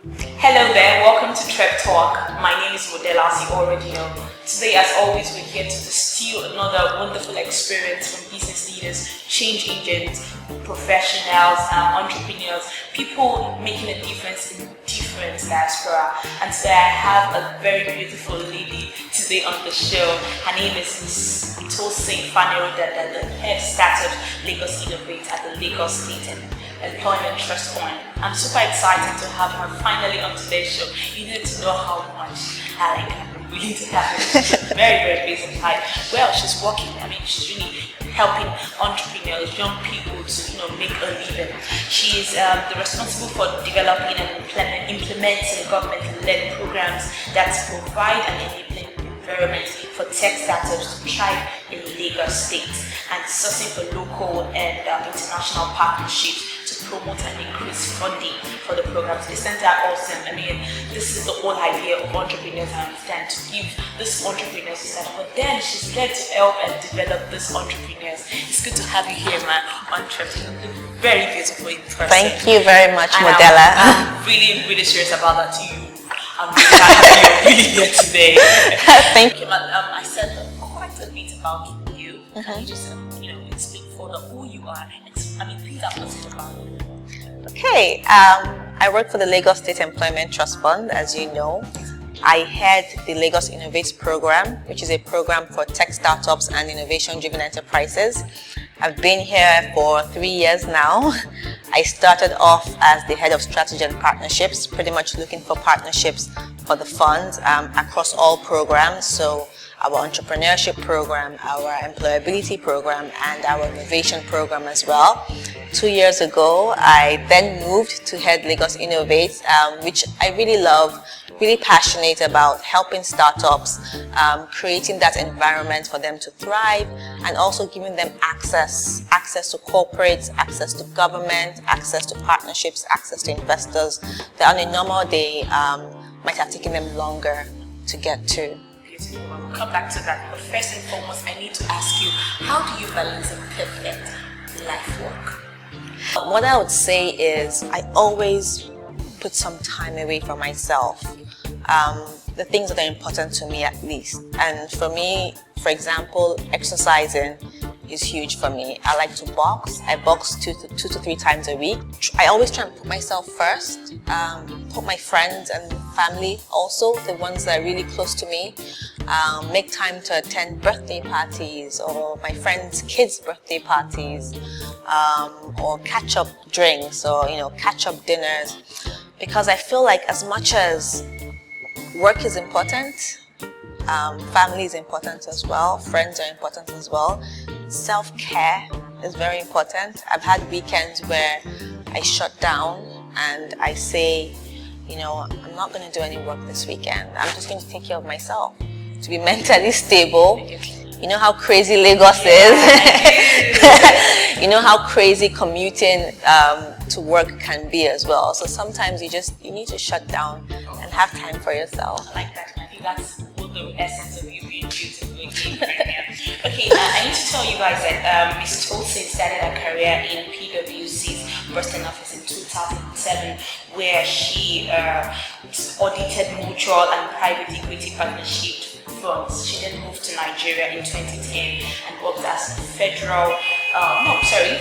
Hello there, welcome to Treptalk. My name is Modella, as you already know. Today, as always, we're here to distill another wonderful experience from business leaders, change agents, professionals, entrepreneurs, people making a difference in different diaspora. And today I have a very beautiful lady today on the show. Her name is Ms. Tosin Faniro-Dada, the head startup Lagos Innovates at the Lagos Employment Trust Fund. I'm super excited to have her finally on today's show. You need to know how much I like her. I'm willing to have her. She's very, very busy. Well, she's working. She's really helping entrepreneurs, young people to make a living. She is responsible for developing and implementing government-led programs that provide an enabling environment for tech startups to thrive in Lagos State, and sourcing for local and international partnerships to promote and increase funding for the programs. They sent out awesome. This is the whole idea of entrepreneurs, I understand, to give this entrepreneurs a start. But then she's there to help and develop these entrepreneurs. It's good to have you here, man, on Treptalk. You look very beautiful in person. Thank you very much, Modella. I'm really, really serious about that to you. I'm really happy you're really here today. Thank you. I said quite a bit about you. Can you just explain further who you are? Please have us about it. Okay, I work for the Lagos State Employment Trust Fund, as you know. I head the Lagos Innovates program, which is a program for tech startups and innovation-driven enterprises. I've been here for 3 years now. I started off as the head of strategy and partnerships, pretty much looking for partnerships for the fund across all programs. So our entrepreneurship program, our employability program, and our innovation program as well. 2 years ago, I then moved to head Lagos Innovates, which I really love, really passionate about helping startups, creating that environment for them to thrive, and also giving them access to corporates, access to government, access to partnerships, access to investors that on a normal day might have taken them longer to get to. We'll come back to that, but first and foremost, I need to ask you, how do you balance a perfect life work? What I would say is I always put some time away for myself, the things that are important to me at least. And for me, for example, exercising is huge for me. I like to box. I box two to three times a week. I always try and put myself first, put my friends and family also, the ones that are really close to me, make time to attend birthday parties or my friends' kids' birthday parties, or catch-up drinks or catch-up dinners, because I feel like as much as work is important, family is important as well, friends are important as well. Self-care is very important. I've had weekends where I shut down and I say, I'm not going to do any work this weekend. I'm just going to take care of myself to be mentally stable. You know how crazy Lagos is. You know how crazy commuting to work can be as well. So sometimes you need to shut down and have time for yourself. I like that. I think that's the essence of you being beautiful again right now. Okay, I need to tell you guys that Ms. Tosin started her career in PwC's Boston office in 2007, where she audited mutual and private equity partnership firms. She then moved to Nigeria in 2010 and worked as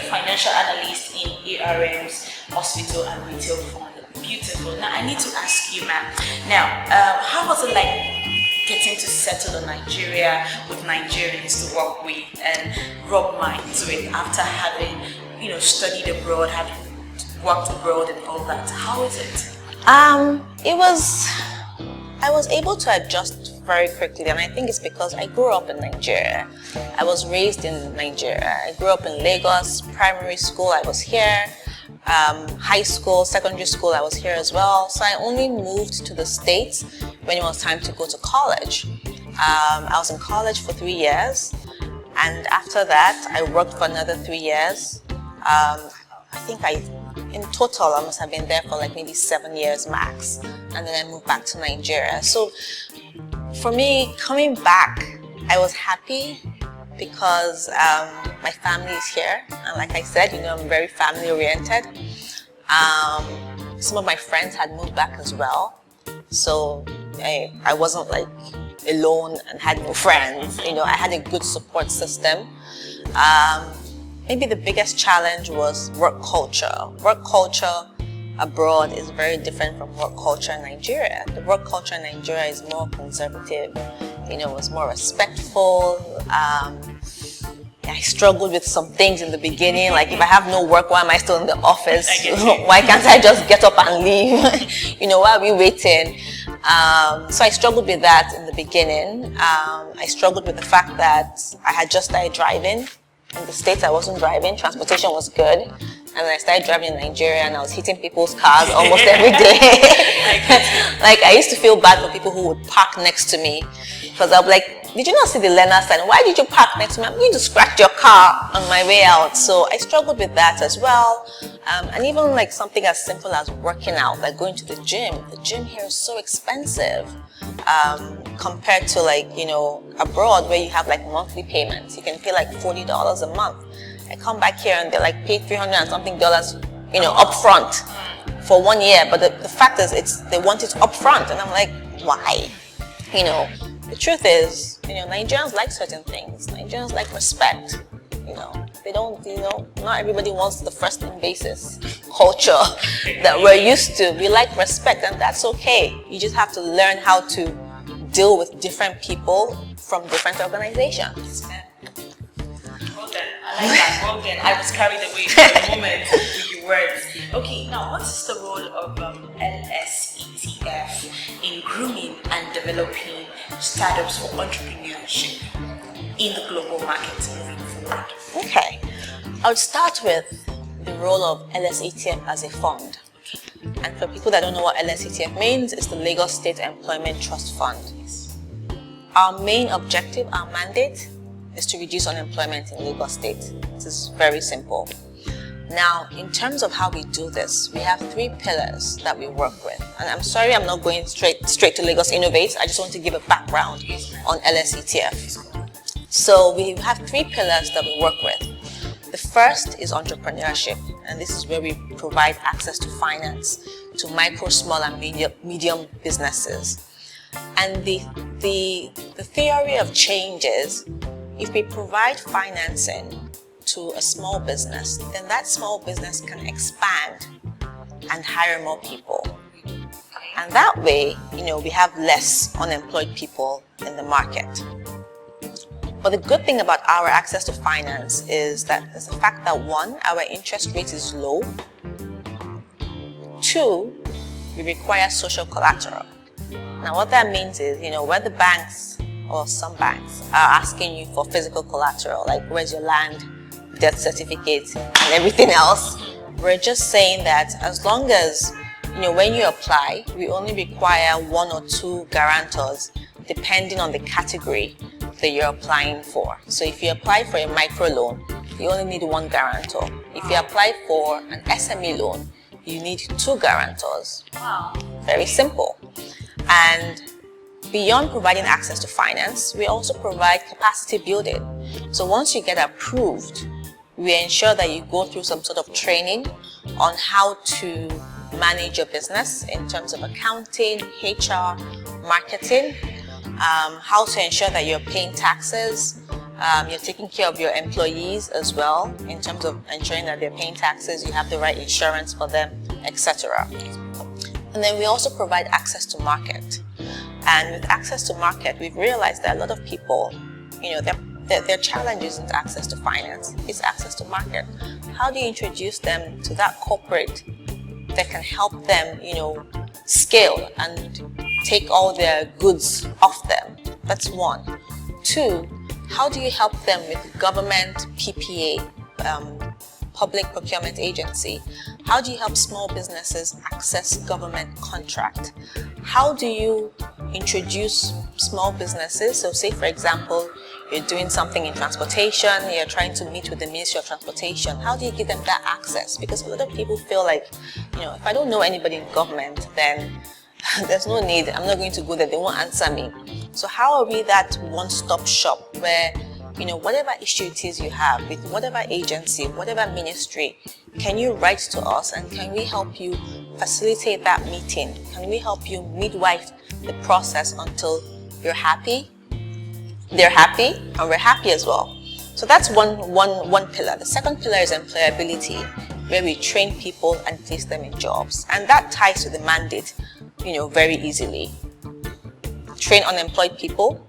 financial analyst in ARM's hospital and retail fund. Beautiful. Now I need to ask you, ma'am. Now, how was it like getting to settle in Nigeria with Nigerians to work with and rub minds with after having, studied abroad, having worked abroad and all that? How is it? I was able to adjust very quickly, and I think it's because I grew up in Nigeria. I was raised in Nigeria. I grew up in Lagos. Primary school, I was here. High school, secondary school, I was here as well. So I only moved to the States when it was time to go to college. I was in college for 3 years, and after that, I worked for another 3 years. In total, I must have been there for like maybe 7 years max, and then I moved back to Nigeria. So for me, coming back, I was happy because my family is here, and like I said, I'm very family oriented. some of my friends had moved back as well. So I wasn't like alone and had no friends. I had a good support system. Maybe the biggest challenge was work culture. Work culture abroad is very different from work culture in Nigeria. The work culture in Nigeria is more conservative, it's more respectful. I struggled with some things in the beginning, like if I have no work, why am I still in the office? Why can't I just get up and leave? Why are we waiting? So I struggled with that in the beginning. I struggled with the fact that I had just started driving. In the States, I wasn't driving. Transportation was good. And then I started driving in Nigeria and I was hitting people's cars almost every day. Like, I used to feel bad for people who would park next to me. Because I'd be like, did you not see the learner sign? Why did you park next to me? I'm going to scratch your car on my way out. So I struggled with that as well. And even like something as simple as working out, like going to the gym. The gym here is so expensive compared to like, abroad where you have like monthly payments. You can pay like $40 a month. I come back here and they're like pay $300 and something, up front for 1 year. But the fact is they want it up front. And I'm like, why? The truth is, Nigerians like certain things. Nigerians like respect. They don't, not everybody wants the first name basis culture that we're used to. We like respect, and that's okay. You just have to learn how to deal with different people from different organizations. Well done. I like that. Well done. I was carried away for a moment with your words. Okay, now what is the role of LSETF in grooming and developing startups for entrepreneurship in the global market moving forward? Okay, I would start with the role of LSETF as a fund. And for people that don't know what LSETF means, it's the Lagos State Employment Trust Fund. Our main objective, our mandate, is to reduce unemployment in Lagos State. This is very simple. Now, in terms of how we do this, we have 3 pillars that we work with. And I'm sorry I'm not going straight to Lagos Innovates. I just want to give a background on LSETF. So we have 3 pillars that we work with. The first is entrepreneurship, and this is where we provide access to finance to micro, small, and medium businesses. And the theory of change is, if we provide financing to a small business, then that small business can expand and hire more people. And that way, we have less unemployed people in the market. But the good thing about our access to finance is the fact that 1, our interest rate is low. 2, we require social collateral. Now what that means is, where the banks or some banks are asking you for physical collateral, like where's your land, death certificate, and everything else, we're just saying that as long as, when you apply, we only require 1 or 2 guarantors depending on the category that you're applying for. So if you apply for a micro loan, you only need 1 guarantor. If you apply for an SME loan, you need 2 guarantors. Wow. Very simple. And beyond providing access to finance, we also provide capacity building. So once you get approved, we ensure that you go through some sort of training on how to manage your business in terms of accounting, HR, marketing, how to ensure that you're paying taxes, you're taking care of your employees as well in terms of ensuring that they're paying taxes, you have the right insurance for them, etc. And then we also provide access to market. And with access to market, we've realized that a lot of people, their challenge isn't access to finance, it's access to market. How do you introduce them to that corporate that can help them, scale and take all their goods off them? That's 1. 2, how do you help them with government PPA, public procurement agency? How do you help small businesses access government contract? How do you introduce small businesses? So say, for example, you're doing something in transportation, you're trying to meet with the Ministry of Transportation. How do you give them that access? Because a lot of people feel like, if I don't know anybody in government, then there's no need, I'm not going to go there, they won't answer me. So how are we that one-stop shop where whatever issue it is you have with whatever agency, whatever ministry, can you write to us and can we help you facilitate that meeting? Can we help you midwife the process until you're happy, they're happy, and we're happy as well? So that's one pillar. The second pillar is employability, where we train people and place them in jobs. And that ties to the mandate, very easily. Train unemployed people,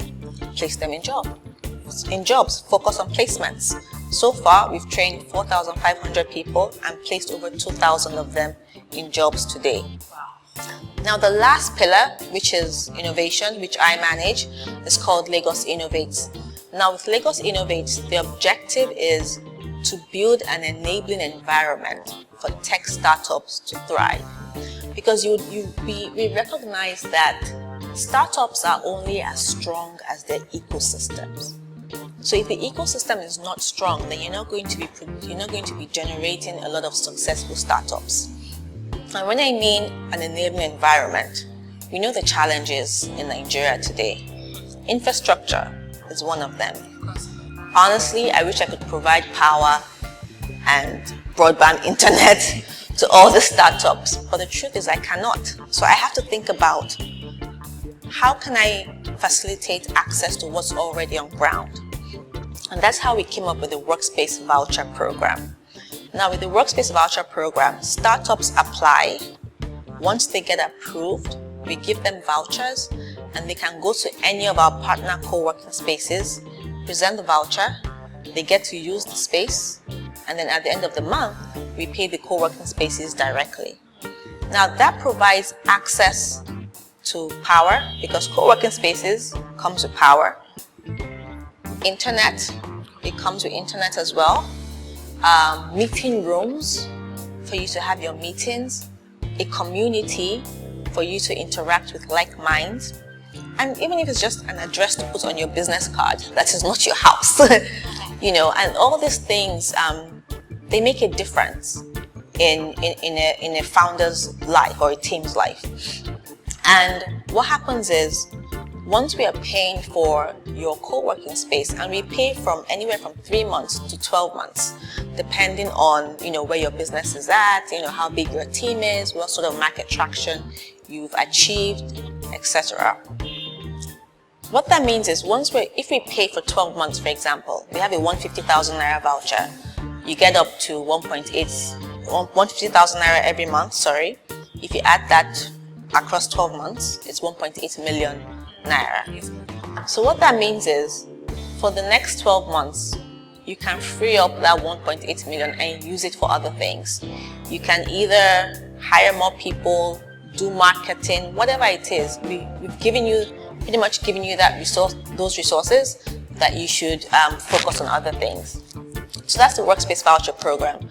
place them in jobs, focus on placements. So far, we've trained 4,500 people and placed over 2,000 of them in jobs today. Wow. Now, the last pillar, which is innovation, which I manage, is called Lagos Innovates. Now, with Lagos Innovates, the objective is to build an enabling environment for tech startups to thrive. Because we recognize that startups are only as strong as their ecosystems. So if the ecosystem is not strong, then you're not going to be generating a lot of successful startups. And when I mean an enabling environment, we know the challenges in Nigeria today. Infrastructure is one of them. Honestly, I wish I could provide power and broadband internet to all the startups, but the truth is I cannot. So I have to think about how can I facilitate access to what's already on ground. And that's how we came up with the Workspace Voucher Program. Now with the Workspace Voucher Program, startups apply. Once they get approved, we give them vouchers and they can go to any of our partner co-working spaces, present the voucher, they get to use the space, and then at the end of the month, we pay the co-working spaces directly. Now that provides access to power, because co-working spaces comes with power. Internet, it comes with internet as well. Meeting rooms for you to have your meetings, a community for you to interact with like minds, and even if it's just an address to put on your business card, that is not your house. And all these things, they make a difference in a founder's life or a team's life. And what happens is, once we are paying for your co-working space, and we pay from anywhere from 3 months to 12 months, depending on where your business is at, how big your team is, what sort of market traction you've achieved, etc. What that means is, if we pay for 12 months, for example, we have a 150,000 naira voucher, you get up to 150,000 naira every month. Sorry, if you add that across 12 months, it's 1.8 million naira. So what that means is, for the next 12 months, you can free up that 1.8 million and use it for other things. You can either hire more people, do marketing, whatever it is. We've pretty much given you that those resources that you should focus on other things. So that's the Workspace Voucher Program.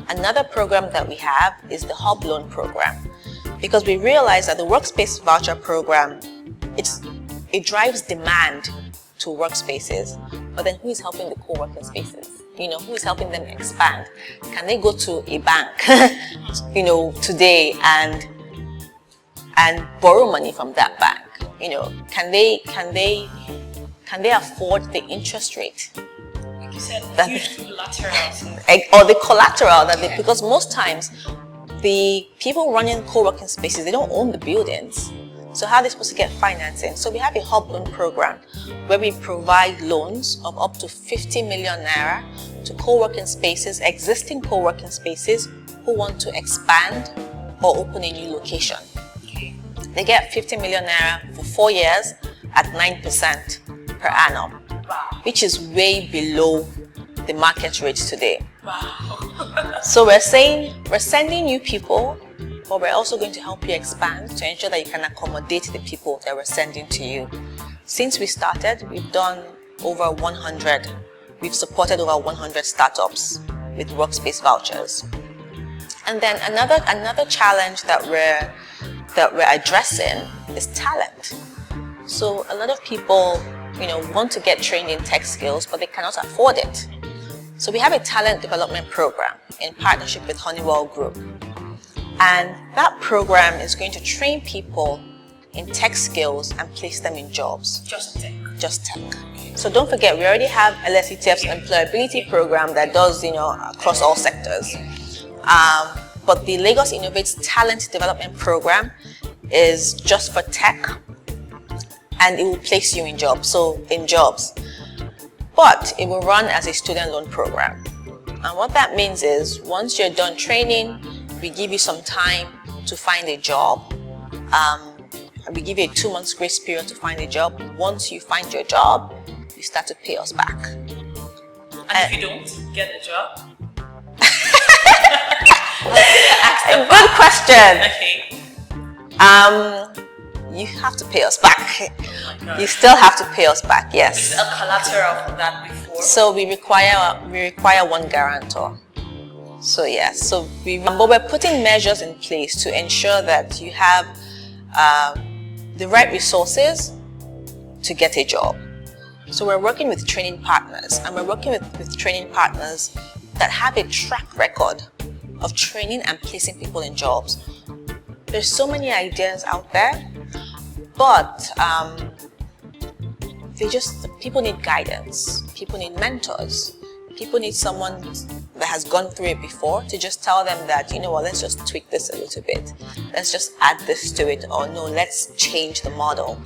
Another program that we have is the Hub Loan Program, because we realize that the Workspace Voucher Program, it drives demand to workspaces, but then who is helping the co-working spaces? Who is helping them expand? Can they go to a bank, today and borrow money from that bank? Can they afford the interest rate? Like you said, huge collateral. Or the collateral because most times the people running co-working spaces, they don't own the buildings. So how are they supposed to get financing? So we have a Hub Loan Program where we provide loans of up to 50 million naira to co-working spaces, existing co-working spaces who want to expand or open a new location. They get 50 million naira for 4 years at 9% per annum, which is way below the market rate today. Wow. So we're sending you people, but we're also going to help you expand to ensure that you can accommodate the people that we're sending to you. Since we started, we've supported over 100 startups with Workspace vouchers. And then another challenge that we're addressing is talent. So a lot of people, want to get trained in tech skills, but they cannot afford it. So we have a talent development program in partnership with Honeywell Group. And that program is going to train people in tech skills and place them in jobs. Just tech. just tech. So don't forget, we already have LSETF's employability program that does, across all sectors. But the Lagos Innovates Talent Development Program is just for tech, and it will place you in jobs. But it will run as a student loan program. And what that means is, once you're done training, we give you some time to find a job. We give you a 2 months grace period to find a job. Once you find your job, you start to pay us back. And if you don't get a job? Good question. Okay. You have to pay us back. Oh, you still have to pay us back, yes. Is a collateral for that before? So we require one guarantor. So yes, but we're putting measures in place to ensure that you have the right resources to get a job. So we're working with training partners, and we're working with training partners that have a track record of training and placing people in jobs. There's so many ideas out there, but people need guidance, people need mentors, people need someone that has gone through it before to just tell them that, let's just tweak this a little bit, let's just add this to it, or no, let's change the model.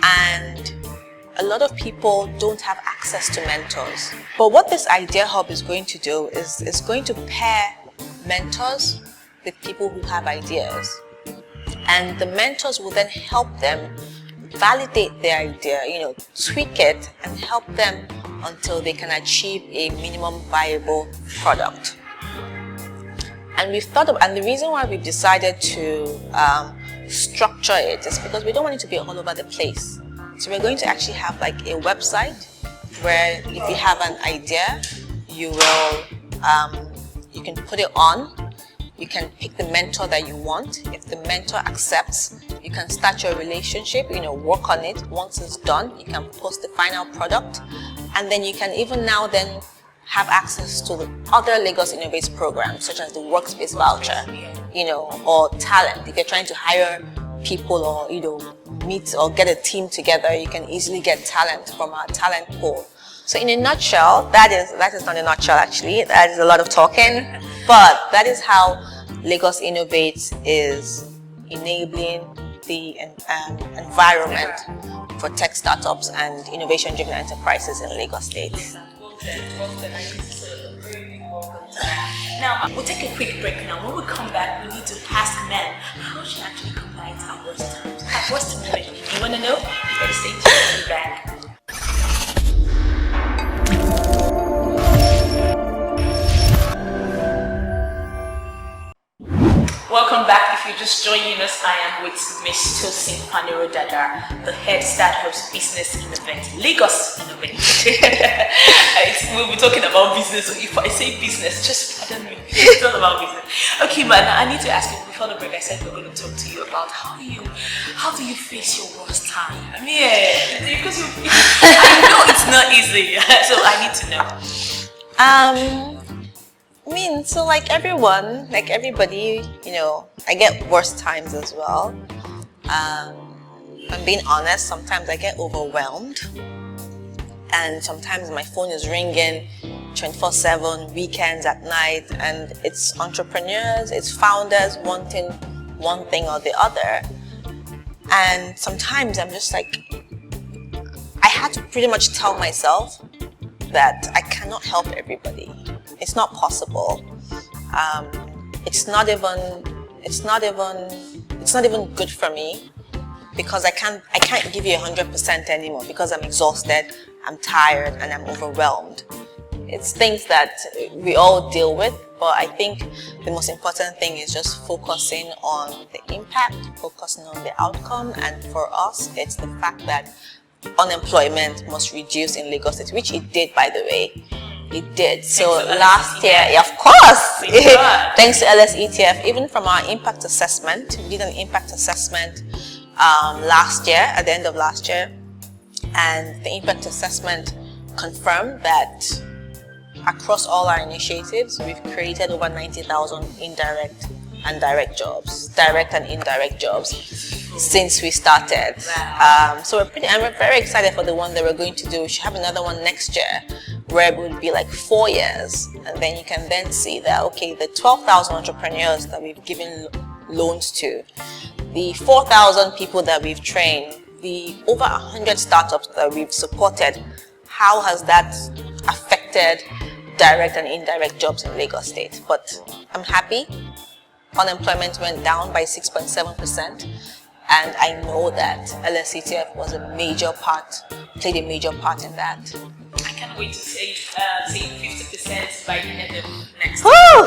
And a lot of people don't have access to mentors. But what this Idea Hub is going to do is going to pair mentors with people who have ideas. And the mentors will then help them validate their idea, tweak it, and help them until they can achieve a minimum viable product. And the reason why we've decided to structure it is because we don't want it to be all over the place. So we're going to actually have like a website where if you have an idea, you can put it on. You can pick the mentor that you want. If the mentor accepts, you can start your relationship, work on it. Once it's done, you can post the final product. And then you can even now then have access to the other Lagos Innovates programs, such as the Workspace Voucher, or talent. If you're trying to hire people or, meet or get a team together, you can easily get talent from our talent pool. So in a nutshell, that is not a nutshell actually, that is a lot of talking, but that is how Lagos Innovates is enabling the environment for tech startups and innovation-driven enterprises in Lagos State. Now, we'll take a quick break now. When we come back, we need to ask men how she actually combines our worst times. At worst moment, you want to know? You better stay tuned. We'll be back. Welcome back. If you're just joining us, I am with Miss Tosin Faniro-Dada, the head startup's business innovator, Lagos Innovates. We'll be talking about business, so if I say business, just pardon me. It's all about business. Okay, man, I need to ask you, before the break, I said we're going to talk to you about how do you face your worst time? I mean, because I know it's not easy, so I need to know. So like everyone, like everybody, I get worse times as well. If I'm being honest, sometimes I get overwhelmed, and sometimes my phone is ringing 24/7, weekends, at night, and it's entrepreneurs, it's founders wanting one thing or the other. And sometimes I'm just like, I had to pretty much tell myself that I cannot help everybody. It's not possible. It's not even good for me, because I can't give you 100% anymore, because I'm exhausted, I'm tired, and I'm overwhelmed. It's things that we all deal with, but I think the most important thing is just focusing on the impact, focusing on the outcome, and for us, it's the fact that unemployment must reduce in Lagos State, which it did, by the way. It did. So last year, of course, thanks to LSETF, even from our impact assessment, we did an impact assessment last year, at the end of last year, and the impact assessment confirmed that across all our initiatives, we've created over 90,000 indirect and direct jobs, direct and indirect jobs. since we started. Wow. So we're very excited for the one that we're going to do. We should have another one next year where it would be like 4 years. And then you can then see that, okay, the 12,000 entrepreneurs that we've given loans to, the 4,000 people that we've trained, the over 100 startups that we've supported, how has that affected direct and indirect jobs in Lagos State? But I'm happy. Unemployment went down by 6.7%. And I know that LSETF played a major part in that. I can't wait to say 50% by the end of next Woo! year.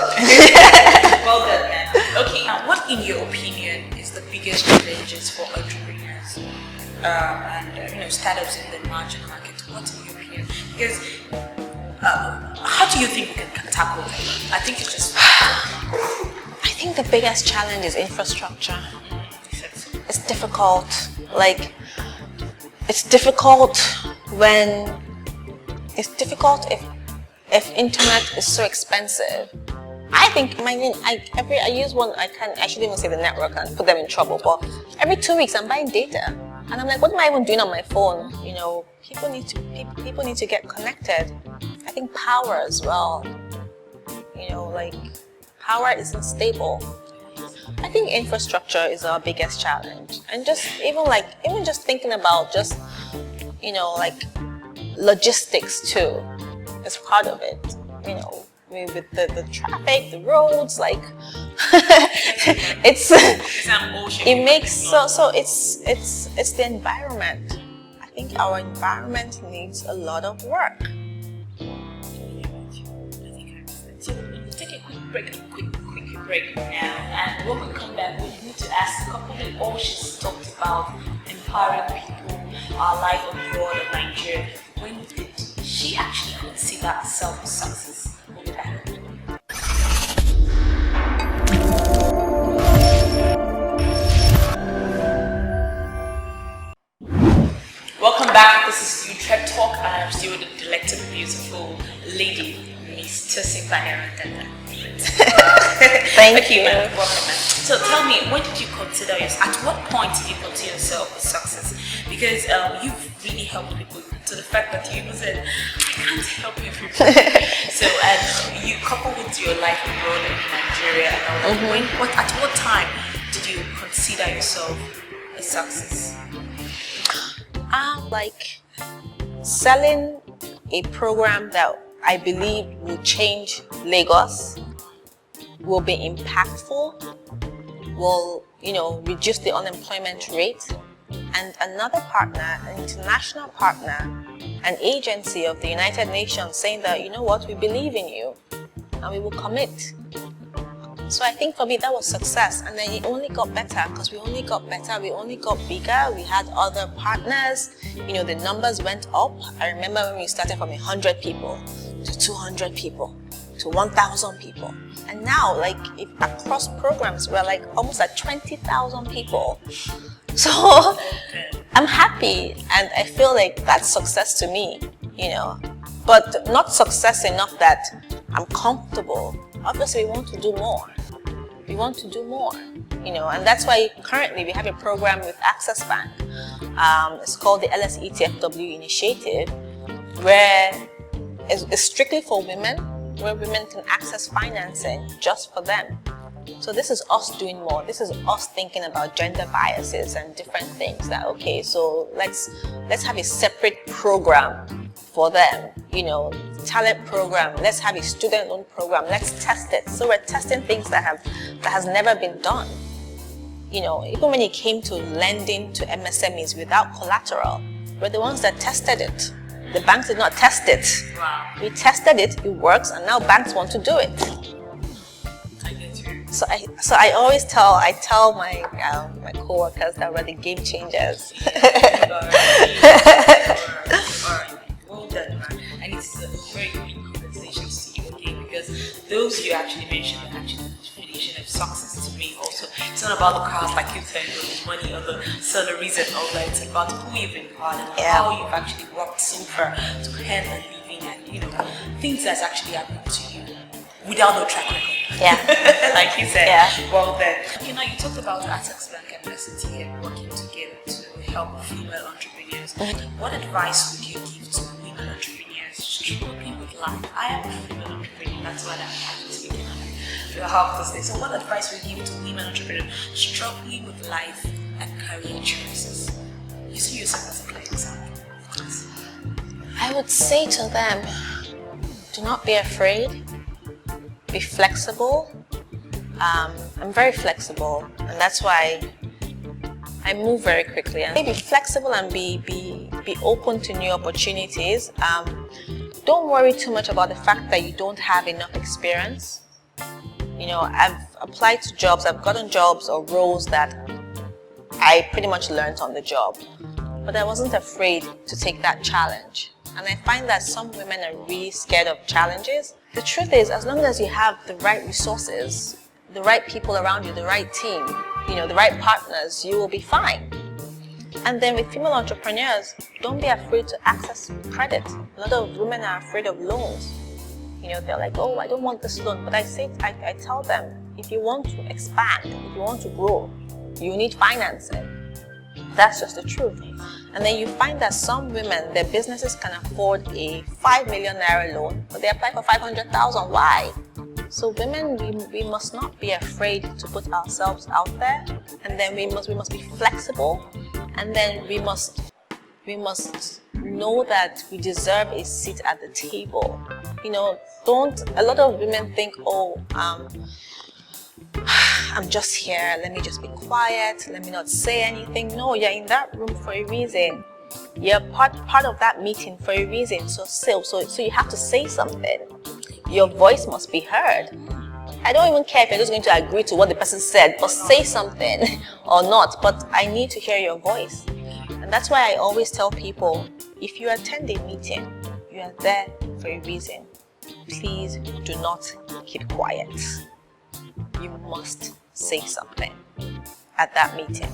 Well done, man. Okay, now what, in your opinion, is the biggest challenges for entrepreneurs and startups in the margin market? What, in your opinion? Because how do you think we can tackle that? I think it's just. I think the biggest challenge is infrastructure. It's difficult. Like, it's difficult if internet is so expensive. I think I use one. I shouldn't even say the network and put them in trouble. But every 2 weeks I'm buying data, and I'm like, what am I even doing on my phone? People need to get connected. I think power as well. Power isn't stable. I think infrastructure is our biggest challenge, and even just thinking about logistics too is part of it. With the traffic, the roads, it's the environment. I think our environment needs a lot of work. Take a quick break now, and when we come back, we need to ask a couple of all she's talked about empowering people, our life abroad in Nigeria. When did she actually consider herself a success? We'll be back. Welcome back. This is still Treptalk, and I'm still with the delectable, beautiful lady, Miss Tosin Faniro-Dada. Thank you. Welcome, man. So tell me, when did you consider yourself? At what point did you consider yourself a success? Because you've really helped people to the fact that you even said, I can't help everybody. So, and you couple with your life abroad in Nigeria and all that. At what time did you consider yourself a success? Selling a program that I believe will change Lagos, will be impactful, will reduce the unemployment rate, and another partner, an international partner, an agency of the United Nations saying that, we believe in you and we will commit. So I think for me that was success, and then it only got better because we only got better, we only got bigger, we had other partners, the numbers went up. I remember when we started from 100 people to 200 people to 1,000 people, and now across programs we're almost at 20,000 people. So I'm happy, and I feel like that's success to me, but not success enough that I'm comfortable. Obviously we want to do more. And that's why currently we have a program with Access Bank. It's called the LSETF initiative, where it's strictly for women, where women can access financing just for them. So this is us doing more. This is us thinking about gender biases and different things. That okay, so let's have a separate program for them. Talent program. Let's have a student loan program. Let's test it. So we're testing things that has never been done. Even when it came to lending to MSMEs without collateral, we're the ones that tested it. The banks did not test it. Wow. We tested it, it works, and now banks want to do it. I get you. So I always tell my co-workers that we're the game changers. Alright. Well done, man. And it's a very good congratulations to you again, because those you actually mentioned are actually the definition of success to me also. It's not about the cars like you said, or the money or the salaries and all that. It's about who you've empowered and how you've actually worked so far to earn a living, and things that's actually happened to you without no track record. Yeah. Like you said. Yeah. Well then, you know, you talked about Access Bank and LSETF working together to help female entrepreneurs. What advice would you give to women entrepreneurs struggling with life? I am a female entrepreneur, that's what I'm happy speaking to help this day. So what advice would you give to women entrepreneurs struggling with life and career choices? You see yourself as a clear example, of course. I would say to them, do not be afraid, be flexible. I'm very flexible, and that's why I move very quickly. And be flexible and be open to new opportunities. Don't worry too much about the fact that you don't have enough experience. You know, I've applied to jobs, I've gotten jobs or roles that I pretty much learned on the job, but I wasn't afraid to take that challenge. And I find that some women are really scared of challenges. The truth is, as long as you have the right resources, the right people around you, the right team, you know, the right partners, you will be fine. And then with female entrepreneurs, don't be afraid to access credit. A lot of women are afraid of loans. You know, they're like, oh, I don't want this loan. But I tell them, if you want to expand, if you want to grow, you need financing. That's just the truth. And then you find that some women, their businesses can afford a 5 million naira loan, but they apply for 500,000. Why? So women, we must not be afraid to put ourselves out there, and then we must be flexible, and then we must know that we deserve a seat at the table. You know, a lot of women think, oh, I'm just here, let me just be quiet, let me not say anything. No, you're in that room for a reason. You're part of that meeting for a reason. So you have to say something. Your voice must be heard. I don't even care if you're just going to agree to what the person said, but say something or not. But I need to hear your voice. And that's why I always tell people, if you attend a meeting, you are there for a reason. Please do not keep quiet. You must say something at that meeting.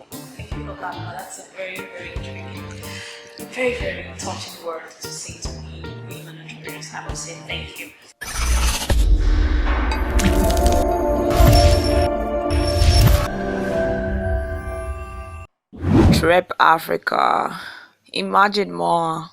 Thank you for that. That's a very, very intriguing, very, very touching word to say to me, women entrepreneurs. I will say thank you. TrepAfrica. Imagine more.